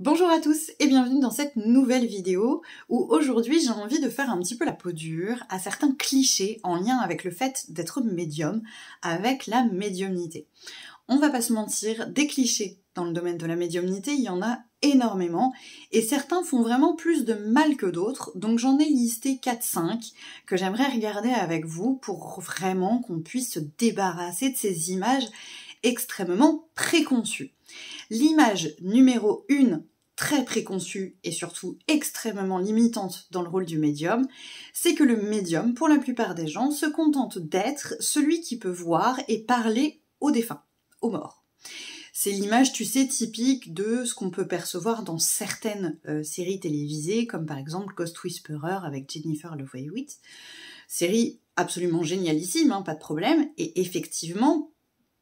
Bonjour à tous et bienvenue dans cette nouvelle vidéo où aujourd'hui j'ai envie de faire un petit peu la peau dure à certains clichés en lien avec le fait d'être médium, avec la médiumnité. On va pas se mentir, des clichés dans le domaine de la médiumnité, il y en a énormément et certains font vraiment plus de mal que d'autres, donc j'en ai listé 4-5 que j'aimerais regarder avec vous pour vraiment qu'on puisse se débarrasser de ces images extrêmement préconçues. L'image numéro 1, très préconçue et surtout extrêmement limitante dans le rôle du médium, c'est que le médium, pour la plupart des gens, se contente d'être celui qui peut voir et parler aux défunts, aux morts. C'est l'image, tu sais, typique de ce qu'on peut percevoir dans certaines séries télévisées, comme par exemple Ghost Whisperer avec Jennifer Love Hewitt. Série absolument génialissime, hein, pas de problème, et effectivement,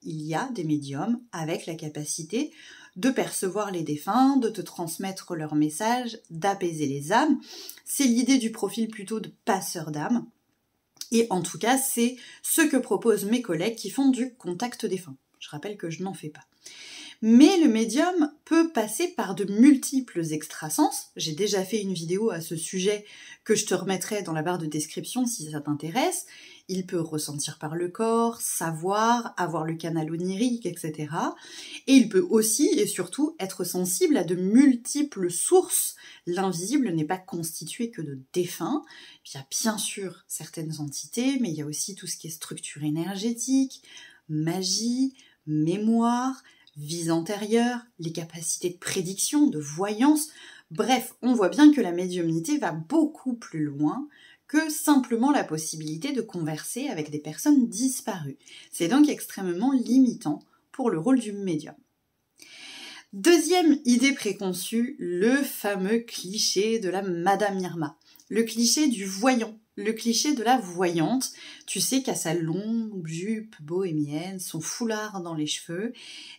il y a des médiums avec la capacité de percevoir les défunts, de te transmettre leurs messages, d'apaiser les âmes. C'est l'idée du profil plutôt de passeur d'âme. Et en tout cas, c'est ce que proposent mes collègues qui font du contact défunt. Je rappelle que je n'en fais pas. Mais le médium peut passer par de multiples extrasens. J'ai déjà fait une vidéo à ce sujet que je te remettrai dans la barre de description si ça t'intéresse. Il peut ressentir par le corps, savoir, avoir le canal onirique, etc. Et il peut aussi et surtout être sensible à de multiples sources. L'invisible n'est pas constitué que de défunts. Il y a bien sûr certaines entités, mais il y a aussi tout ce qui est structure énergétique, magie, mémoire, vies antérieures, les capacités de prédiction, de voyance. Bref, on voit bien que la médiumnité va beaucoup plus loin que simplement la possibilité de converser avec des personnes disparues. C'est donc extrêmement limitant pour le rôle du médium. Deuxième idée préconçue, le fameux cliché de la Madame Irma. Le cliché du voyant, le cliché de la voyante. Tu sais qu'à sa longue jupe bohémienne, son foulard dans les cheveux,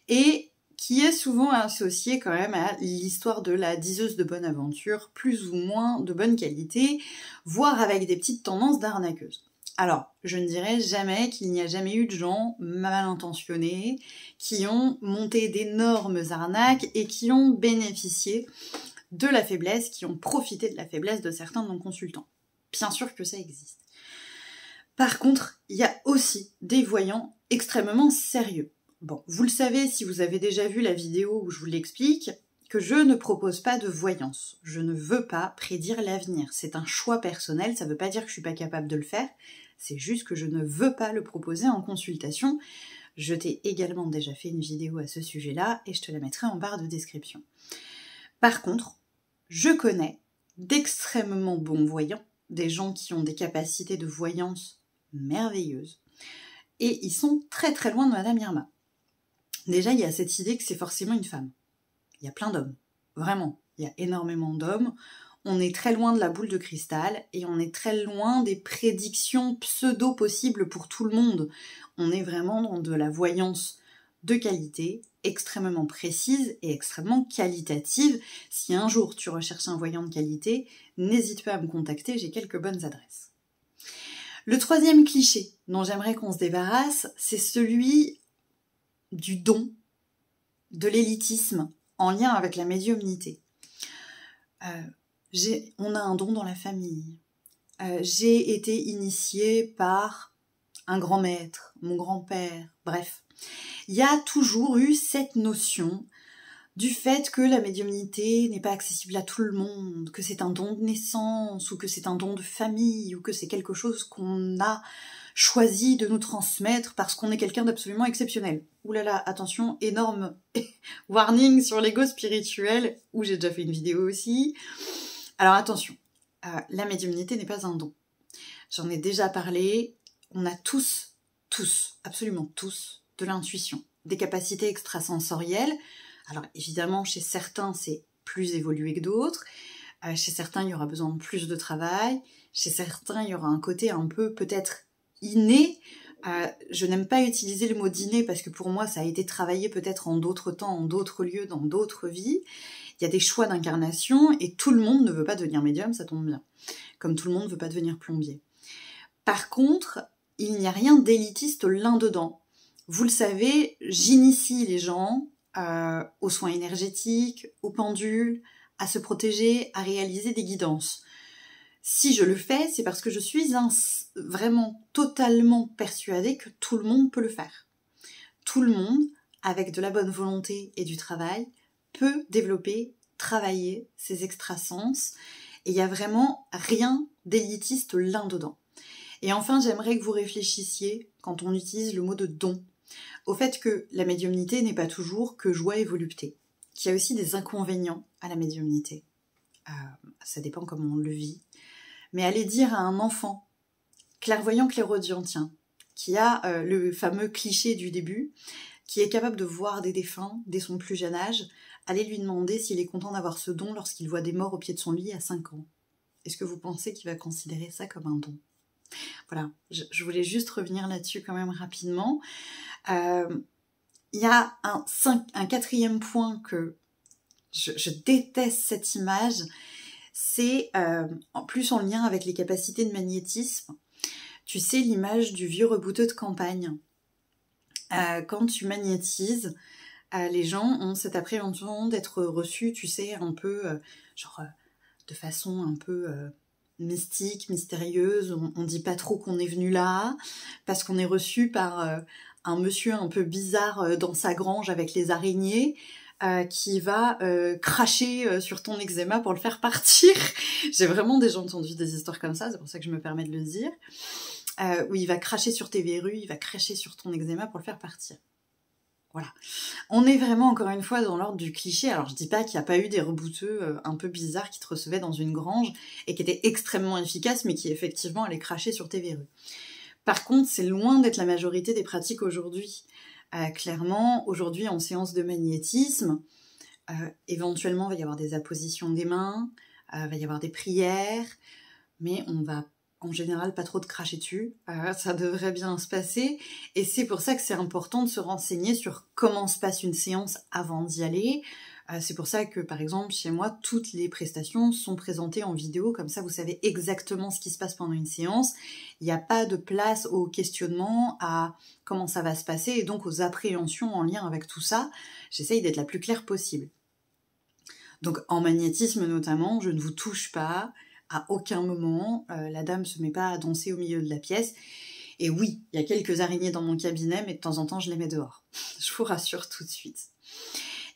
et qui est souvent associé quand même à l'histoire de la diseuse de bonne aventure, plus ou moins de bonne qualité, voire avec des petites tendances d'arnaqueuse. Alors, je ne dirais jamais qu'il n'y a jamais eu de gens mal intentionnés qui ont monté d'énormes arnaques et qui ont bénéficié de la faiblesse, qui ont profité de la faiblesse de certains non-consultants. Bien sûr que ça existe. Par contre, il y a aussi des voyants extrêmement sérieux. Bon, vous le savez si vous avez déjà vu la vidéo où je vous l'explique, que je ne propose pas de voyance. Je ne veux pas prédire l'avenir. C'est un choix personnel, ça ne veut pas dire que je ne suis pas capable de le faire, c'est juste que je ne veux pas le proposer en consultation. Je t'ai également déjà fait une vidéo à ce sujet-là et je te la mettrai en barre de description. Par contre, je connais d'extrêmement bons voyants, des gens qui ont des capacités de voyance merveilleuses, et ils sont très très loin de Madame Irma. Déjà, il y a cette idée que c'est forcément une femme. Il y a plein d'hommes, vraiment, il y a énormément d'hommes. On est très loin de la boule de cristal et on est très loin des prédictions pseudo possibles pour tout le monde. On est vraiment dans de la voyance de qualité, extrêmement précise et extrêmement qualitative. Si un jour tu recherches un voyant de qualité, n'hésite pas à me contacter, j'ai quelques bonnes adresses. Le troisième cliché dont j'aimerais qu'on se débarrasse, c'est celui du don, de l'élitisme en lien avec la médiumnité. On a un don dans la famille. J'ai été initiée par un grand maître, mon grand-père, bref. Il y a toujours eu cette notion du fait que la médiumnité n'est pas accessible à tout le monde, que c'est un don de naissance, ou que c'est un don de famille, ou que c'est quelque chose qu'on a choisi de nous transmettre parce qu'on est quelqu'un d'absolument exceptionnel. Ouh là là, attention, énorme warning sur l'ego spirituel, où j'ai déjà fait une vidéo aussi. Alors attention, la médiumnité n'est pas un don. J'en ai déjà parlé, on a tous, absolument tous, de l'intuition, des capacités extrasensorielles. Alors évidemment, chez certains, c'est plus évolué que d'autres. Chez certains, il y aura besoin de plus de travail. Chez certains, il y aura un côté un peu peut-être inné. Je n'aime pas utiliser le mot d'inné parce que pour moi, ça a été travaillé peut-être en d'autres temps, en d'autres lieux, dans d'autres vies. Il y a des choix d'incarnation et tout le monde ne veut pas devenir médium, ça tombe bien. Comme tout le monde ne veut pas devenir plombier. Par contre, il n'y a rien d'élitiste là-dedans. Vous le savez, j'initie les gens aux soins énergétiques, aux pendules, à se protéger, à réaliser des guidances. Si je le fais, c'est parce que je suis vraiment totalement persuadée que tout le monde peut le faire. Tout le monde, avec de la bonne volonté et du travail, peut développer, travailler ses extrasens. Et il n'y a vraiment rien d'élitiste là-dedans. Et enfin, j'aimerais que vous réfléchissiez, quand on utilise le mot de don, au fait que la médiumnité n'est pas toujours que joie et volupté, qu'il y a aussi des inconvénients à la médiumnité. Ça dépend comment on le vit. Mais aller dire à un enfant, clairvoyant, clairaudient, tiens, qui a le fameux cliché du début, qui est capable de voir des défunts dès son plus jeune âge, aller lui demander s'il est content d'avoir ce don lorsqu'il voit des morts au pied de son lit à 5 ans. Est-ce que vous pensez qu'il va considérer ça comme un don ? Voilà, je voulais juste revenir là-dessus quand même rapidement. Il y a un quatrième point que je déteste cette image, c'est en plus en lien avec les capacités de magnétisme. Tu sais, l'image du vieux rebouteux de campagne. Quand tu magnétises, les gens ont cette appréhension d'être reçus, tu sais, un peu, de façon un peu mystique, mystérieuse. On dit pas trop qu'on est venu là, parce qu'on est reçu par un monsieur un peu bizarre dans sa grange avec les araignées, qui va cracher sur ton eczéma pour le faire partir. J'ai vraiment déjà entendu des histoires comme ça, c'est pour ça que je me permets de le dire. Où il va cracher sur tes verrues, il va cracher sur ton eczéma pour le faire partir. Voilà. On est vraiment, encore une fois, dans l'ordre du cliché. Alors, je dis pas qu'il n'y a pas eu des rebouteux un peu bizarres qui te recevaient dans une grange et qui étaient extrêmement efficaces, mais qui, effectivement, allaient cracher sur tes verrues. Par contre, c'est loin d'être la majorité des pratiques aujourd'hui. Clairement, aujourd'hui, en séance de magnétisme, éventuellement, il va y avoir des appositions des mains, il va y avoir des prières, mais on va en général pas trop de cracher dessus, ça devrait bien se passer, et c'est pour ça que c'est important de se renseigner sur comment se passe une séance avant d'y aller. C'est pour ça que, par exemple, chez moi, toutes les prestations sont présentées en vidéo, comme ça vous savez exactement ce qui se passe pendant une séance. Il n'y a pas de place au questionnement, à comment ça va se passer, et donc aux appréhensions en lien avec tout ça. J'essaye d'être la plus claire possible. Donc en magnétisme notamment, je ne vous touche pas, à aucun moment, la dame se met pas à danser au milieu de la pièce. Et oui, il y a quelques araignées dans mon cabinet, mais de temps en temps, je les mets dehors. Je vous rassure tout de suite.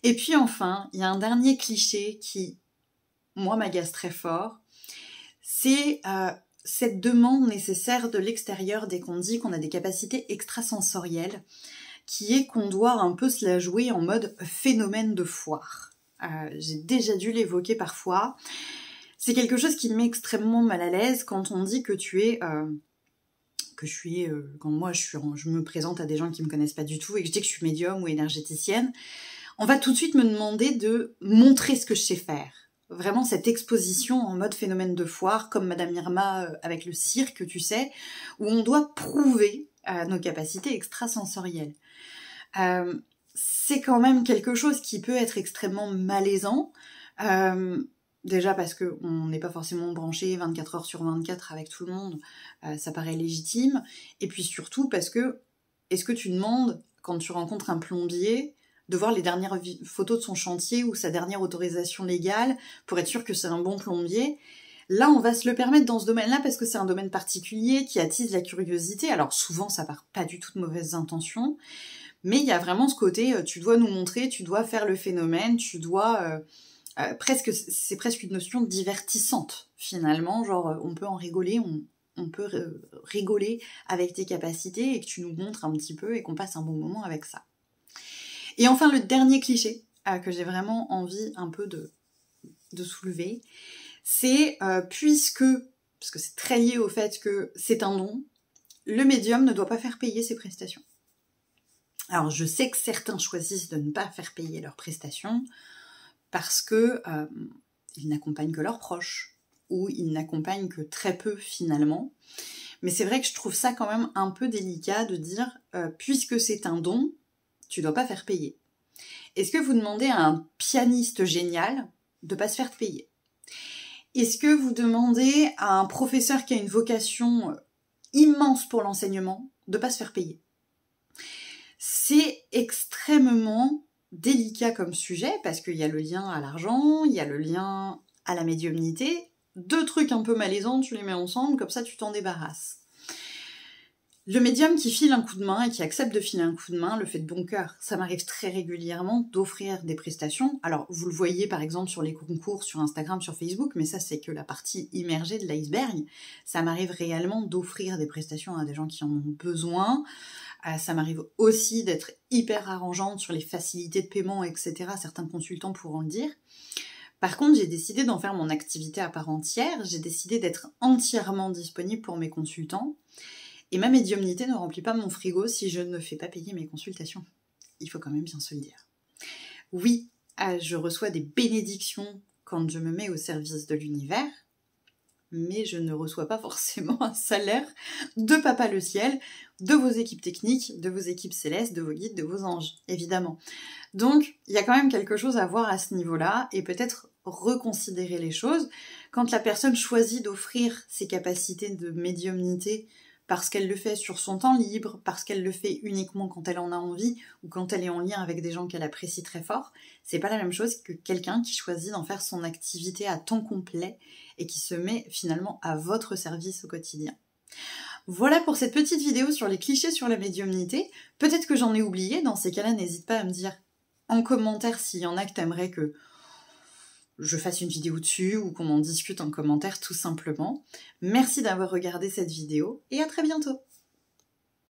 Et puis enfin, il y a un dernier cliché qui, moi, m'agace très fort. C'est cette demande nécessaire de l'extérieur dès qu'on dit qu'on a des capacités extrasensorielles, qui est qu'on doit un peu se la jouer en mode phénomène de foire. J'ai déjà dû l'évoquer parfois. C'est quelque chose qui me met extrêmement mal à l'aise quand on dit que quand moi je me présente à des gens qui me connaissent pas du tout et que je dis que je suis médium ou énergéticienne, on va tout de suite me demander de montrer ce que je sais faire. Vraiment cette exposition en mode phénomène de foire, comme Madame Irma avec le cirque, tu sais, où on doit prouver nos capacités extrasensorielles. C'est quand même quelque chose qui peut être extrêmement malaisant. Déjà parce qu'on n'est pas forcément branché 24 heures sur 24 avec tout le monde, ça paraît légitime. Et puis surtout parce que, est-ce que tu demandes, quand tu rencontres un plombier, de voir les dernières photos de son chantier ou sa dernière autorisation légale pour être sûr que c'est un bon plombier ? Là, on va se le permettre dans ce domaine-là parce que c'est un domaine particulier qui attise la curiosité. Alors souvent, ça part pas du tout de mauvaises intentions, mais il y a vraiment ce côté, tu dois nous montrer, tu dois faire le phénomène, tu dois... c'est presque une notion divertissante finalement, genre on peut en rigoler, on peut rigoler avec tes capacités et que tu nous montres un petit peu et qu'on passe un bon moment avec ça. Et enfin le dernier cliché que j'ai vraiment envie un peu de soulever, c'est parce que c'est très lié au fait que c'est un don, le médium ne doit pas faire payer ses prestations. Alors je sais que certains choisissent de ne pas faire payer leurs prestations, parce que ils n'accompagnent que leurs proches, ou ils n'accompagnent que très peu finalement. Mais c'est vrai que je trouve ça quand même un peu délicat de dire, puisque c'est un don, tu dois pas faire payer. Est-ce que vous demandez à un pianiste génial de pas se faire payer ? Est-ce que vous demandez à un professeur qui a une vocation immense pour l'enseignement de pas se faire payer ? C'est extrêmement délicat comme sujet, parce qu'il y a le lien à l'argent, il y a le lien à la médiumnité, deux trucs un peu malaisants, tu les mets ensemble, comme ça tu t'en débarrasses. Le médium qui file un coup de main et qui accepte de filer un coup de main le fait de bon cœur. Ça m'arrive très régulièrement d'offrir des prestations. Alors, vous le voyez par exemple sur les concours, sur Instagram, sur Facebook, mais ça c'est que la partie immergée de l'iceberg. Ça m'arrive réellement d'offrir des prestations à des gens qui en ont besoin. Ça m'arrive aussi d'être hyper arrangeante sur les facilités de paiement, etc. Certains consultants pourront le dire. Par contre, j'ai décidé d'en faire mon activité à part entière. J'ai décidé d'être entièrement disponible pour mes consultants. Et ma médiumnité ne remplit pas mon frigo si je ne fais pas payer mes consultations. Il faut quand même bien se le dire. Oui, je reçois des bénédictions quand je me mets au service de l'univers, mais je ne reçois pas forcément un salaire de Papa le Ciel, de vos équipes techniques, de vos équipes célestes, de vos guides, de vos anges, évidemment. Donc, il y a quand même quelque chose à voir à ce niveau-là, et peut-être reconsidérer les choses. Quand la personne choisit d'offrir ses capacités de médiumnité parce qu'elle le fait sur son temps libre, parce qu'elle le fait uniquement quand elle en a envie, ou quand elle est en lien avec des gens qu'elle apprécie très fort, c'est pas la même chose que quelqu'un qui choisit d'en faire son activité à temps complet et qui se met finalement à votre service au quotidien. Voilà pour cette petite vidéo sur les clichés sur la médiumnité. Peut-être que j'en ai oublié, dans ces cas-là, n'hésite pas à me dire en commentaire s'il y en a que t'aimerais que je fasse une vidéo dessus ou qu'on en discute en commentaire tout simplement. Merci d'avoir regardé cette vidéo et à très bientôt.